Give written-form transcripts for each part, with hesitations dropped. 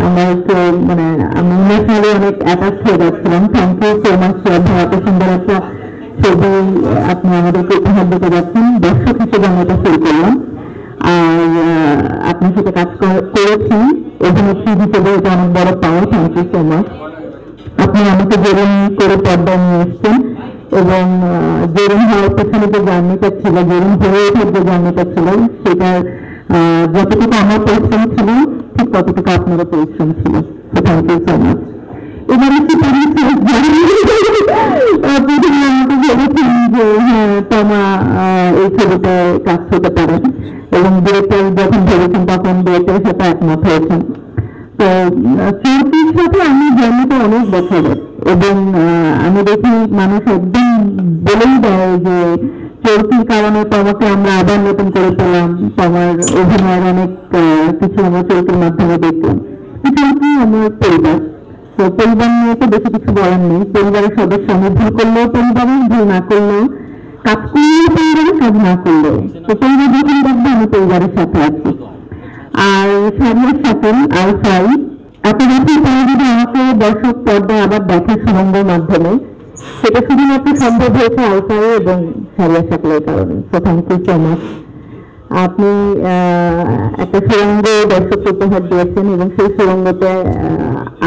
আমার তো মানে আমি ইমোশনালি অনেক অ্যাটাচ হয়ে যাচ্ছিলাম। থ্যাংক ইউ সো মাচ ভাই, এত সুন্দর একটা ছবি আপনি আমাদেরকে উপহার দিতে যাচ্ছেন। দর্শক হিসেবে আমি এটা ফিল করলাম। আর আপনার সাথে কাজ করেছি অভিনেত্রী হিসেবে, এটা অনেক বড় পাওয়া। Thank you so much. আপনি আমাকে জেরুম করে পর্দায় নিয়ে এসছেন এবং জেরুম হওয়ার পেছনে যে জার্নিটা ছিল, জেরুম হয়ে ওঠার যে জার্নিটা ছিল, সেটার যতটুকু আমার পরিশ্রম ছিল ঠিক ততটুকু আপনারও পরিশ্রম ছিল। Thank you so much. এবার একটু প্রথমে আমাকে ভেবেছেন যে হ্যাঁ তমা এই ছবিতে কাজ হতে পারে এবং ডিরেক্টর যখন ভেবেছেন তখন ডিরেক্টরের সাথে একমত হয়েছেন। তো চলতির সাথে আমি জার্নিটা অনেক বছরের এবং আমি দেখি মানুষ একদম বলেই দেয় যে চলতির কারণে তোমাকে আমরা আবার নতুন করে পেলাম, তোমার অভিনয়ের অনেক কিছু আমরা চলতির মাধ্যমে দেখলাম। চলতি আমার পরিবার, তো পরিবার নিয়ে তো বেশি কিছু বলার নেই। পরিবারের সদস্য, আমি ভুল করলেও পরিবারের, ভুল না করলেও, কাজ করলেও পরিবারের, কাজ না করলেও তো পরিবার যখন দেখবে আমি পরিবারের সাথে আছি। আর সারিয়ার সাথে আলফাই এত বছর পরে যদি আমাকে দর্শক পর্দায় আবার দেখে সুরঙ্গের মাধ্যমে, সেটা শুধুমাত্র সম্ভব হয়েছে আলফাই এবং সারিয়ার সাথের কারণে। তো থ্যাংক ইউ সো মাচ। আপনি একটা সুরঙ্গ দর্শককে উপহার দিয়েছেন এবং সেই সুরঙ্গতে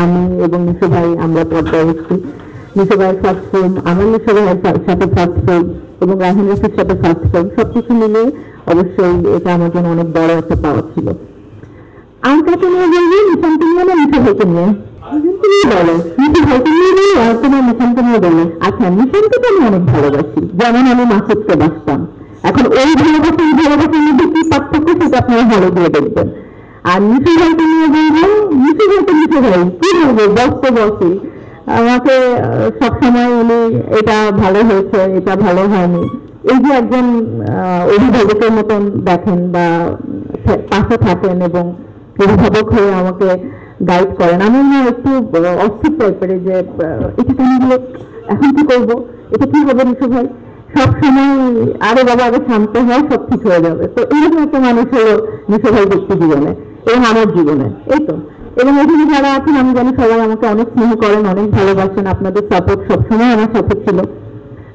আমি এবং নিশু ভাই আমরা পর্দায় এসেছি। নিশু ভাইয়ের ফার্স্ট ফিল্ম, আমার নিশু ভাইয়ের সাথে ফার্স্ট ফিল্ম এবং রাহিন রাফির সাথে ফার্স্ট ফিল্ম, সবকিছু মিলে অবশ্যই এটা আমার জন্য অনেক বড় একটা পাওয়া ছিল। আর কাকে নিয়ে বলবি? নিশানকে নিয়ে না নিশু ভাইকে নিয়ে? বলো নিশু ভাইকে নিয়ে বলো আর তোমার নিশানকে নিয়ে বলো। আচ্ছা, নিশানকে তো আমি অনেক ভালোবাসি, যেমন আমি মাসুদকে বাসতাম। এখন ওই ভালোবাসার মধ্যে কি পার্থক্য সেটা আপনারা ভালো দিয়ে দেখবেন। আর নিশু ভাইকে নিয়ে বলবো, নিশু ভাইকে নিশু ভাই কি বলবো, বসতে বসে আমাকে সবসময় উনি এটা ভালো হয়েছে, এটা ভালো হয়নি, এই যে একজন অভিভাবকের মতন দেখেন বা পাশে থাকেন এবং অভিভাবক হয়ে আমাকে গাইড করেন। আমি না একটু অস্থির টাইপের যে এটা কেন হলো, এখন কি করবো, এটা কি হবে নিশু ভাই, সবসময় আরে বাবা আগে শান্ত হয়, সব ঠিক হয়ে যাবে। তো এরকম একটা মানুষ হলো নিশু ভাই ব্যক্তি জীবনে এবং আমার জীবনে, এই তো। এবং এখানে যারা আছেন আমি জানি সবাই আমাকে অনেক স্নেহ করেন, অনেক ভালোবাসেন। আপনাদের সাপোর্ট সবসময় আমার সাথে ছিল,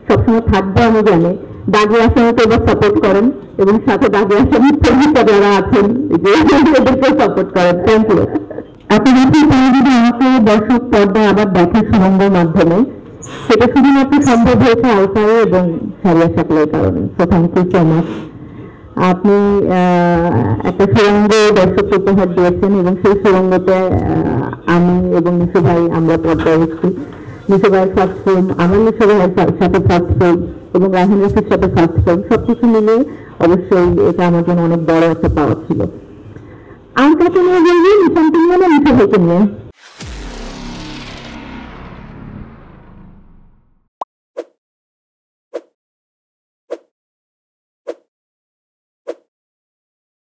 সবসময় থাকবে আমি জানি। দাগি আসামিকে এবার সাপোর্ট করেন এবং সাথে দাগি আসামি প্রেমিকা যারা আছেন এদেরকে সাপোর্ট করেন। Thank you. এত বছর পরে যদি আমাকে দর্শক পর্দায় আবার দেখে সুরঙ্গের মাধ্যমে, সেটা শুধুমাত্র সম্ভব হয়েছে আলফাই এবং সারিয়ার সাথের কারণে। তো থ্যাংক ইউ সো মাচ। আপনি একটা সুরঙ্গ দর্শককে উপহার দিয়েছেন এবং সেই সুরঙ্গতে আমি এবং নিশু ভাই আমরা পর্দায় এসেছি। নিশু ভাইয়ের ফার্স্ট ফিল্ম, আমার নিশু ভাইয়ের সাথে ফার্স্ট ফিল্ম এবং রাহিন রাফির সাথে ফার্স্ট ফিল্ম, সবকিছু মিলে অবশ্যই এটা আমার জন্য অনেক বড় একটা পাওয়া ছিল। আর কাকে নিয়ে বলবি? নিশানকে নিয়ে না নিশু ভাইকে নিয়ে?